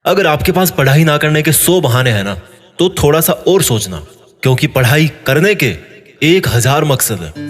अगर आपके पास पढ़ाई ना करने के 100 बहाने हैं ना, तो थोड़ा सा और सोचना, क्योंकि पढ़ाई करने के 1000 मकसद है।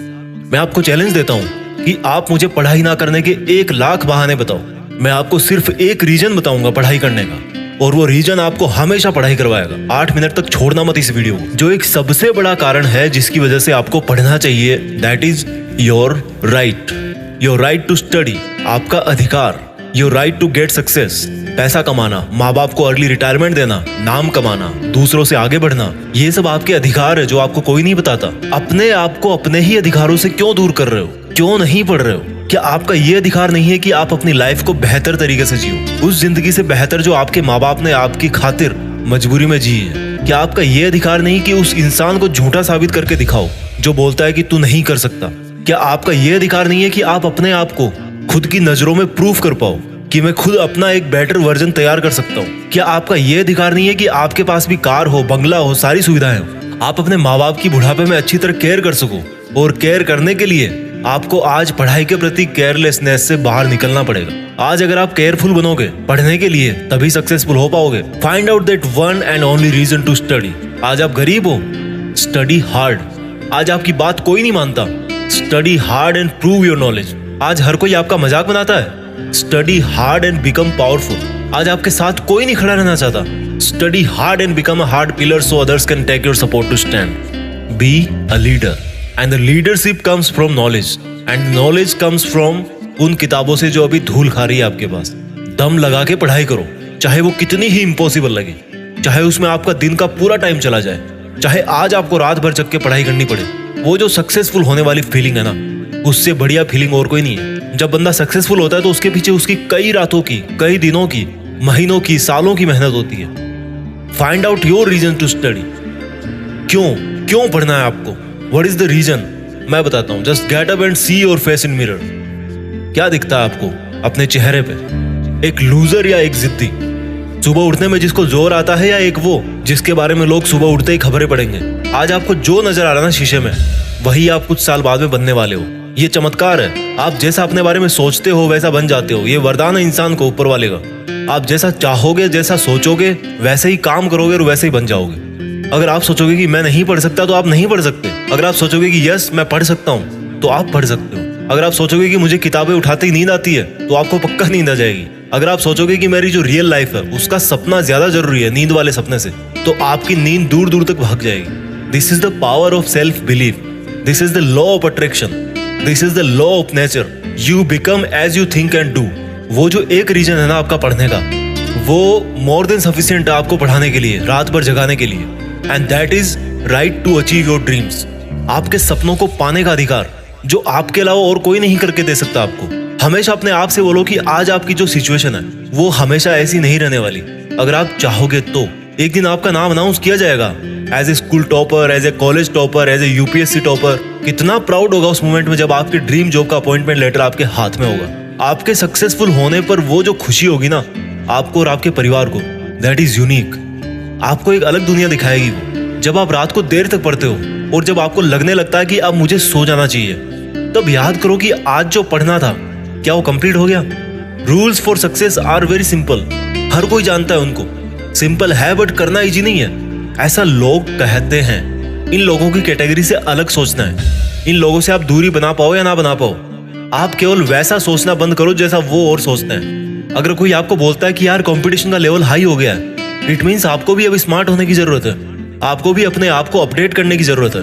मैं आपको चैलेंज देता हूं कि आप मुझे पढ़ाई ना करने के 1,00,000 बहाने बताओ। मैं आपको सिर्फ एक रीजन बताऊंगा पढ़ाई करने का, और वो रीजन आपको हमेशा पढ़ाई करवाएगा। 8 मिनट तक छोड़ना मत इस वीडियो को। जो एक सबसे बड़ा कारण है जिसकी वजह से आपको पढ़ना चाहिए, that is your right to study. आपका अधिकार, your right to get success. पैसा कमाना, माँ बाप को अर्ली रिटायरमेंट देना, नाम कमाना, दूसरों से आगे बढ़ना, ये सब आपके अधिकार है जो आपको कोई नहीं बताता। अपने आप को अपने ही अधिकारों से क्यों दूर कर रहे हो? क्यों नहीं पढ़ रहे हो? क्या आपका ये अधिकार नहीं है कि आप अपनी लाइफ को बेहतर तरीके से जियो, उस जिंदगी से बेहतर जो आपके माँ बाप ने आपकी खातिर मजबूरी में जी है? क्या आपका ये अधिकार नहीं कि उस इंसान को झूठा साबित करके दिखाओ जो बोलता है कि तू नहीं कर सकता? क्या आपका ये अधिकार नहीं है कि आप अपने आप को खुद की नजरों में प्रूफ कर पाओ कि मैं खुद अपना एक बेटर वर्जन तैयार कर सकता हूँ? क्या आपका ये अधिकार नहीं है कि आपके पास भी कार हो, बंगला हो, सारी सुविधाएं हो, आप अपने माँ बाप की बुढ़ापे में अच्छी तरह केयर कर सको? और केयर करने के लिए आपको आज पढ़ाई के प्रति केयरलेसनेस से बाहर निकलना पड़ेगा। आज अगर आप केयरफुल बनोगे पढ़ने के लिए, तभी सक्सेसफुल हो पाओगे। Find out that one and only reason to study. आज आप गरीब हो, स्टडी हार्ड। आज आपकी बात कोई नहीं मानता, study hard and prove your knowledge. आज हर कोई आपका मजाक बनाता है, study hard and become powerful. आज आपके साथ कोई नहीं खड़ा रहना चाहता, study hard and become a hard pillar so others can take your support to stand. Be a leader and the leadership comes from knowledge and knowledge comes from उन किताबों से जो अभी धूल खा रही है आपके पास। दम लगा के पढ़ाई करो, चाहे वो कितनी ही इम्पॉसिबल लगे, चाहे उसमें आपका दिन का पूरा टाइम चला जाए, चाहे आज आपको रात भर जग के पढ़ाई करनी पड़े। वो जो सक्सेसफुल होने वाली फीलिंग है ना, उससे बढ़िया फीलिंग और कोई नहीं है। जब बंदा सक्सेसफुल होता है तो उसके पीछे उसकी कई रातों की, कई दिनों की, महीनों की, सालों की मेहनत होती है। Find out your reason to study. क्यों पढ़ना है आपको? What is the reason? मैं बताता हूं। Just get up and see your face in mirror. क्या दिखता है आपको अपने चेहरे पे? एक लूजर या एक जिद्दी? सुबह उठने में जिसको जोर आता है, या एक वो जिसके बारे में लोग सुबह उठते ही खबरें पढ़ेंगे? आज आपको जो नजर आ रहा है ना शीशे में, वही आप कुछ साल बाद में बनने वाले हो। ये चमत्कार है। आप जैसा अपने बारे में सोचते हो वैसा बन जाते हो। ये वरदान है इंसान को ऊपर वाले का। आप जैसा चाहोगे, जैसा सोचोगे, वैसे ही काम करोगे और वैसे ही बन जाओगे। अगर आप सोचोगे कि मैं नहीं पढ़ सकता, तो आप नहीं पढ़ सकते। अगर आप सोचोगे कि यस मैं पढ़ सकता हूँ, तो आप पढ़ सकते हो। अगर आप सोचोगे कि मुझे किताबें उठाते ही नींद आती है, तो आपको पक्का नींद आ जाएगी। अगर आप सोचोगे कि मेरी जो रियल लाइफ है उसका सपना ज्यादा जरूरी है नींद वाले सपने से, तो आपकी नींद दूर दूर तक भाग जाएगी। This is the power of self belief. This is the law of attraction. This is the law of nature. You become as you think and do. वो जो एक रीजन है ना आपका पढ़ने का, वो मोर देन सफिशिएंट है आपको पढ़ाने के लिए, रात भर जगाने के लिए। And that is right to achieve your dreams. आपके सपनों को पाने का अधिकार, जो आपके अलावा और कोई नहीं करके दे सकता आपको। हमेशा अपने आप से बोलो कि आज आपकी जो सिचुएशन है वो हमेशा ऐसी नहीं रहने वाली। अगर आप चाहोगे तो एक दिन आपका नाम अनाउंस किया जाएगा as a school topper, as a college topper, as a UPSC topper. कितना प्राउड होगा उस मोमेंट में जब आपके ड्रीम जॉब का अपॉइंटमेंट लेटर आपके हाथ में होगा। आपके सक्सेसफुल होने पर वो जो खुशी होगी ना आपको और आपके परिवार को, दैट इज यूनिक। आपको एक अलग दुनिया दिखाएगी वो। जब आप रात को देर तक पढ़ते हो और जब आपको लगने लगता है कि अब मुझे सो जाना चाहिए, तब याद करो कि आज जो पढ़ना था क्या वो कंप्लीट हो गया? Rules for success are very simple. हर कोई जानता है उनको। सिंपल है बट करना इजी नहीं है, ऐसा लोग कहते हैं। इन लोगों की कैटेगरी से अलग सोचना है। इन लोगों से आप दूरी बना पाओ या ना बना पाओ, आप केवल वैसा सोचना बंद करो जैसा वो और सोचते हैं। अगर कोई आपको बोलता है कि यार कंपटीशन का लेवल हाई हो गया है, इट मीन्स आपको भी अब स्मार्ट होने की जरूरत है। आपको भी अपने आप को अपडेट करने की जरूरत है।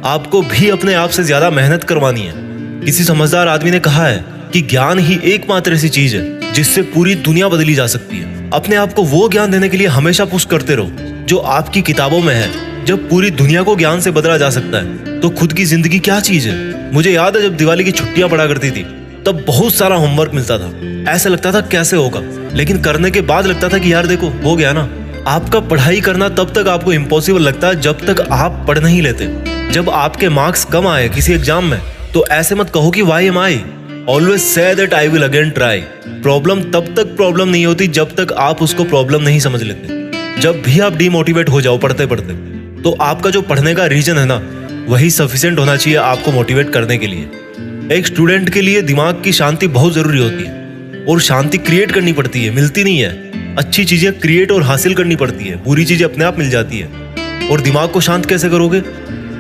आपको भी अपने आप से ज्यादा मेहनत करवानी है। किसी समझदार आदमी ने कहा है कि ज्ञान ही एकमात्र ऐसी चीज है जिससे पूरी दुनिया बदली जा सकती है। अपने आप को वो ज्ञान देने के लिए हमेशा पुश करते रहो जो आपकी किताबों में है। जब पूरी दुनिया को ज्ञान से बदला जा सकता है, तो खुद की जिंदगी क्या चीज है? मुझे याद है जब दिवाली की छुट्टियां पड़ा करती थी, तब बहुत सारा होमवर्क मिलता था। ऐसा लगता था कैसे होगा, लेकिन करने के बाद लगता था कि यार देखो हो गया ना। आपका पढ़ाई करना तब तक आपको इम्पॉसिबल लगता है जब तक आप पढ़ नहीं लेते। जब आपके मार्क्स कम आए किसी एग्जाम में, तो ऐसे मत कहो कि why am I. Always say that I will again try. Problem तब तक प्रॉब्लम नहीं होती जब तक आप उसको प्रॉब्लम नहीं समझ लेते। जब भी आप डिमोटिवेट हो जाओ पढ़ते पढ़ते, तो आपका जो पढ़ने का रीजन है ना, वही सफिशिएंट होना चाहिए आपको मोटिवेट करने के लिए। एक स्टूडेंट के लिए दिमाग की शांति बहुत जरूरी होती है, और शांति क्रिएट करनी पड़ती है, मिलती नहीं है। अच्छी चीजें क्रिएट और हासिल करनी पड़ती है, बुरी चीजें अपने आप मिल जाती है। और दिमाग को शांत कैसे करोगे?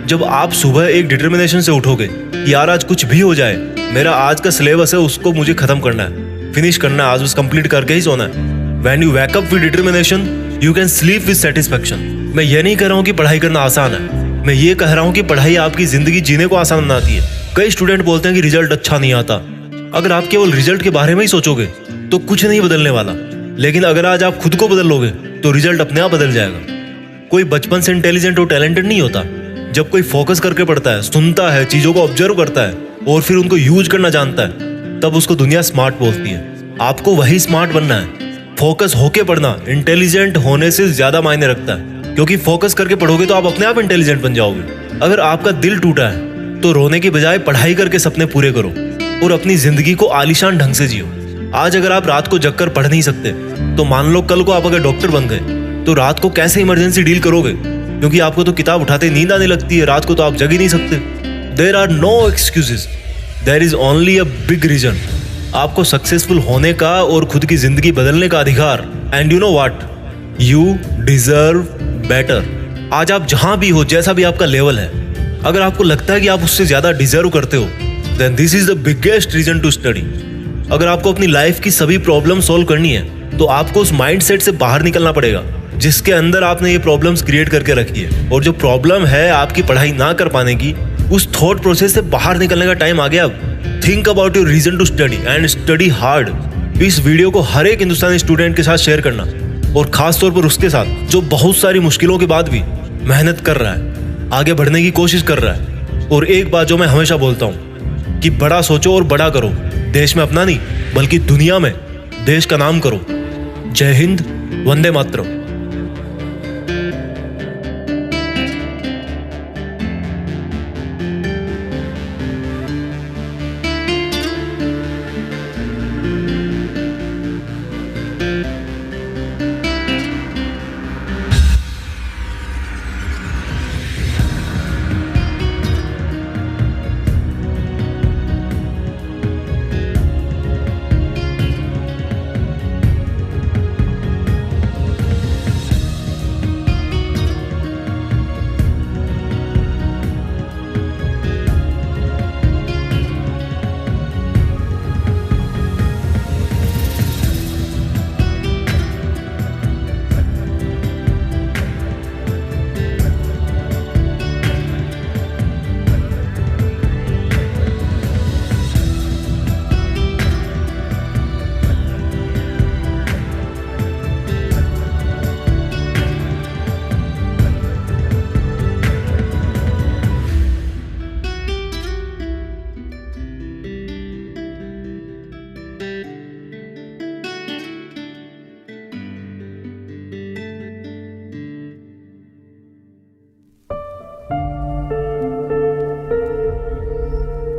जब आप सुबह एक डिटर्मिनेशन से उठोगे कि यार आज कुछ भी हो जाए, मेरा आज का सिलेबस है उसको मुझे खत्म करना है, फिनिश करना है, आज उस कंप्लीट करके ही सोना है। When you wake up with determination, you can sleep with satisfaction. मैं ये नहीं कह रहा हूँ कि पढ़ाई करना आसान है, मैं ये कह रहा हूँ कि पढ़ाई आपकी जिंदगी जीने को आसान बनाती है। कई स्टूडेंट बोलते हैं कि रिजल्ट अच्छा नहीं आता। अगर आप केवल रिजल्ट के बारे में ही सोचोगे तो कुछ नहीं बदलने वाला, लेकिन अगर आज आप खुद को बदल लोगे तो रिजल्ट अपने आप बदल जाएगा। कोई बचपन से इंटेलिजेंट और टैलेंटेड नहीं होता। जब कोई फोकस करके पढ़ता है, सुनता है, चीजों को ऑब्जर्व करता है और फिर उनको यूज करना जानता है, तब उसको दुनिया स्मार्ट बोलती है। आपको वही स्मार्ट बनना है। फोकस होके पढ़ना इंटेलिजेंट होने से ज्यादा मायने रखता है, क्योंकि फोकस करके पढ़ोगे तो आप अपने आप इंटेलिजेंट बन जाओगे। अगर आपका दिल टूटा है तो रोने की बजाय पढ़ाई करके सपने पूरे करो और अपनी जिंदगी को आलीशान ढंग से जियो। आज अगर आप रात को जगकर पढ़ नहीं सकते तो मान लो कल को आप अगर डॉक्टर बन गए तो रात को कैसे इमरजेंसी डील करोगे? क्योंकि आपको तो किताब उठाते नींद आने लगती है, रात को तो आप जग ही नहीं सकते। There are no excuses, there is only a big reason. आपको सक्सेसफुल होने का और खुद की जिंदगी बदलने का अधिकार। And you know what, you deserve better. आज आप जहां भी हो, जैसा भी आपका लेवल है, अगर आपको लगता है कि आप उससे ज्यादा डिजर्व करते हो, then this is the biggest reason to study. अगर आपको अपनी लाइफ की सभी प्रॉब्लम सॉल्व करनी है तो आपको उस माइंडसेट से बाहर निकलना पड़ेगा जिसके अंदर आपने ये प्रॉब्लम्स क्रिएट करके रखी है। और जो प्रॉब्लम है आपकी पढ़ाई ना कर पाने की, उस थॉट प्रोसेस से बाहर निकलने का टाइम आ गया अब। Think about your reason to study and study hard. इस वीडियो को हर एक हिंदुस्तानी स्टूडेंट के साथ शेयर करना, और खास तौर पर उसके साथ जो बहुत सारी मुश्किलों के बाद भी मेहनत कर रहा है, आगे बढ़ने की कोशिश कर रहा है। और एक बात जो मैं हमेशा बोलता हूँ कि बड़ा सोचो और बड़ा करो। देश में अपना नहीं बल्कि दुनिया में देश का नाम करो। जय हिंद, वंदे मातरम।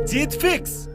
जीत फिक्स।